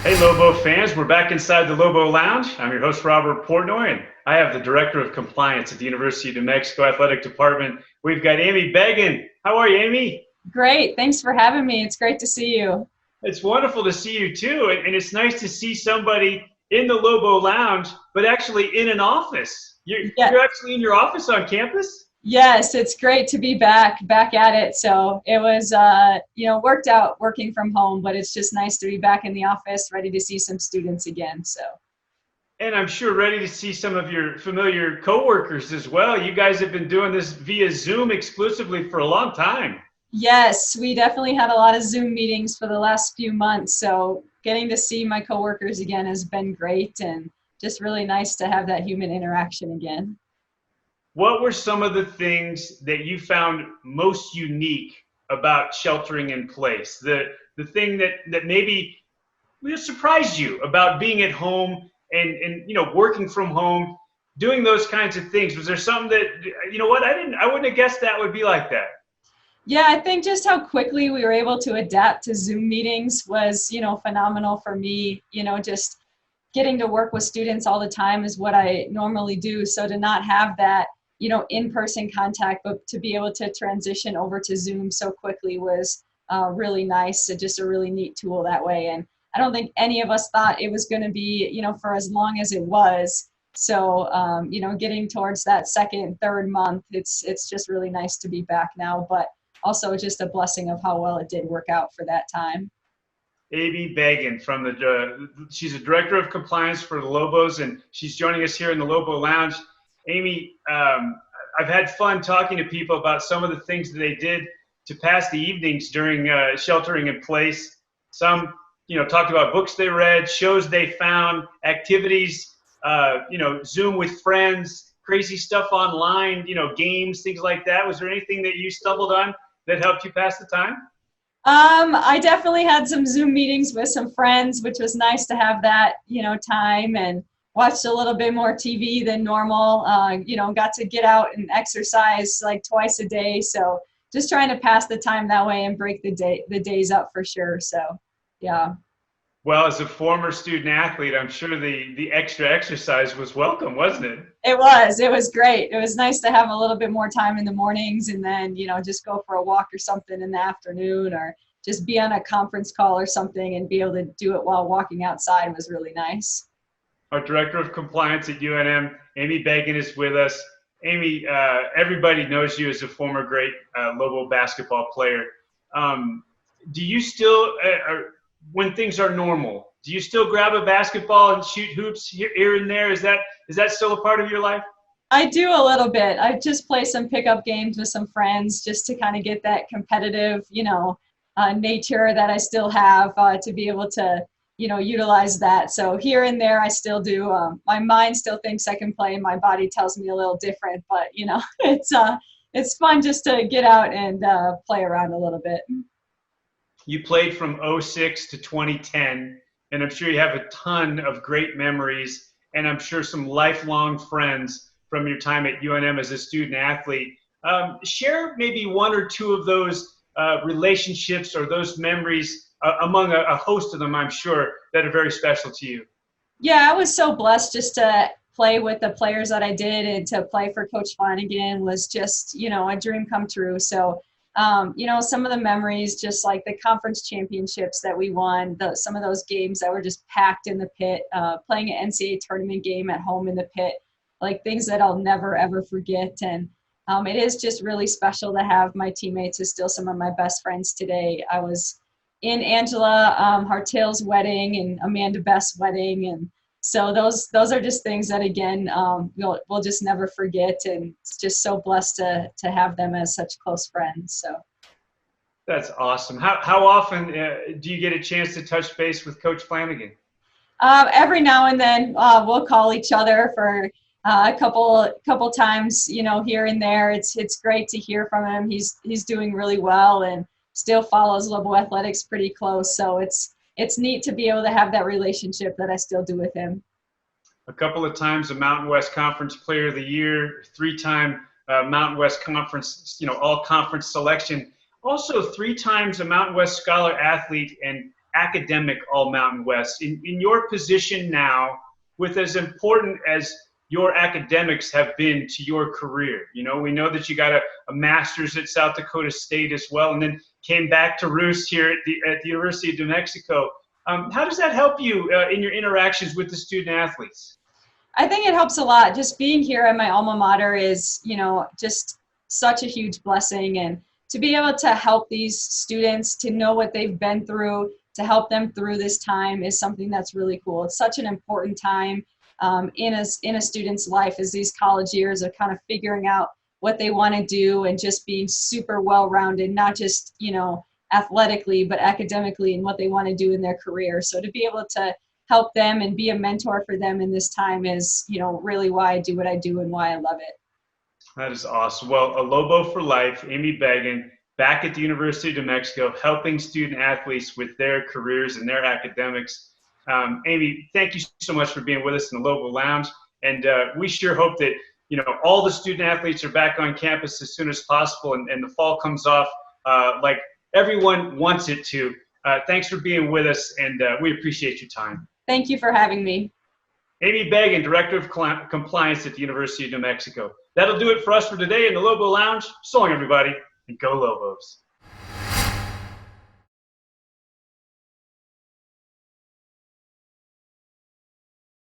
Hey, Lobo fans, we're back inside the Lobo Lounge. I'm your host, Robert Portnoy, and I have the Director of Compliance at the University of New Mexico Athletic Department. We've got Amy Beggin. How are you, Amy? Great. Thanks for having me. It's great to see you. It's wonderful to see you, too, and it's nice to see somebody in the Lobo Lounge, but actually in an office. Yeah. You're actually in your office on campus? Yes, it's great to be back at it. So it was, worked out working from home, but it's just nice to be back in the office, ready to see some students again. So And I'm sure ready to see some of your familiar coworkers as well. You guys have been doing this via Zoom exclusively for a long time. yes, we definitely had a lot of Zoom meetings for the last few months. So getting to see my coworkers again has been great and just really nice to have that human interaction again. What were some of the things that you found most unique about sheltering in place? The thing that maybe surprised you about being at home and working from home, doing those kinds of things? Was there something that I wouldn't have guessed that would be like that? Yeah, I think just how quickly we were able to adapt to Zoom meetings was, phenomenal for me. Just getting to work with students all the time is what I normally do. So to not have that, in-person contact, but to be able to transition over to Zoom so quickly was really nice. So just a really neat tool that way. And I don't think any of us thought it was going to be, for as long as it was. So, getting towards that second, third month, it's just really nice to be back now. But also just a blessing of how well it did work out for that time. Amy Beggin from she's a director of compliance for the Lobos, and she's joining us here in the Lobo Lounge. Amy, I've had fun talking to people about some of the things that they did to pass the evenings during sheltering in place. Some, talked about books they read, shows they found, activities, Zoom with friends, crazy stuff online, games, things like that. Was there anything that you stumbled on that helped you pass the time? I definitely had some Zoom meetings with some friends, which was nice to have that, time and watched a little bit more TV than normal. Got to get out and exercise like twice a day. So just trying to pass the time that way and break the days up for sure. So, yeah. Well, as a former student athlete, I'm sure the extra exercise was welcome, wasn't it? It was great. It was nice to have a little bit more time in the mornings and then, just go for a walk or something in the afternoon or just be on a conference call or something and be able to do it while walking outside was really nice. Our director of compliance at UNM, Amy Beggin, is with us. Amy, everybody knows you as a former great Lobo basketball player. Do you still, when things are normal, do you still grab a basketball and shoot hoops here and there? Is that still a part of your life? I do a little bit. I just play some pickup games with some friends just to kind of get that competitive, nature that I still have to be able to, utilize that. So here and there, I still do. My mind still thinks I can play. My body tells me a little different, but it's fun just to get out and play around a little bit. You played from '06 to 2010, and I'm sure you have a ton of great memories, and I'm sure some lifelong friends from your time at UNM as a student athlete. Share maybe one or two of those relationships or those memories among a host of them, I'm sure, that are very special to you. Yeah, I was so blessed just to play with the players that I did and to play for Coach Flanagan was just, a dream come true. So, some of the memories, just like the conference championships that we won, some of those games that were just packed in the pit, playing an NCAA tournament game at home in the pit, like things that I'll never, ever forget. And it is just really special to have my teammates as still some of my best friends today. I was in Angela Hartill's wedding and Amanda Best's wedding. And so those are just things that, again, we'll just never forget. And it's just so blessed to have them as such close friends. So That's awesome. How often do you get a chance to touch base with Coach Flanagan? every now and then we'll call each other for a couple times, here and there. It's great to hear from him. He's doing really well and still follows Lobo athletics pretty close. So it's neat to be able to have that relationship that I still do with him. A couple of times a Mountain West Conference Player of the Year, three-time Mountain West Conference, all conference selection. Also, three times a Mountain West Scholar Athlete and academic All Mountain West. In your position now, with as important as your academics have been to your career, you know, we know that you got a master's at South Dakota State as well, and then came back to roost here at the University of New Mexico. How does that help you in your interactions with the student athletes? I think it helps a lot. Just being here at my alma mater is, you know, just such a huge blessing. And to be able to help these students to know what they've been through, to help them through this time is something that's really cool. It's such an important time in a student's life as these college years are kind of figuring out what they want to do and just being super well-rounded, not just, you know, athletically, but academically and what they want to do in their career. So to be able to help them and be a mentor for them in this time is, you know, really why I do what I do and why I love it. That is awesome. Well, a Lobo for life, Amy Beggin, back at the University of New Mexico, helping student athletes with their careers and their academics. Amy, thank you so much for being with us in the Lobo Lounge. And we sure hope that, you know, all the student athletes are back on campus as soon as possible and the fall comes off like everyone wants it to. Thanks for being with us, and we appreciate your time. Thank you for having me. Amy Beggin, Director of Compliance at the University of New Mexico. That'll do it for us for today in the Lobo Lounge. So long, everybody, and go Lobos.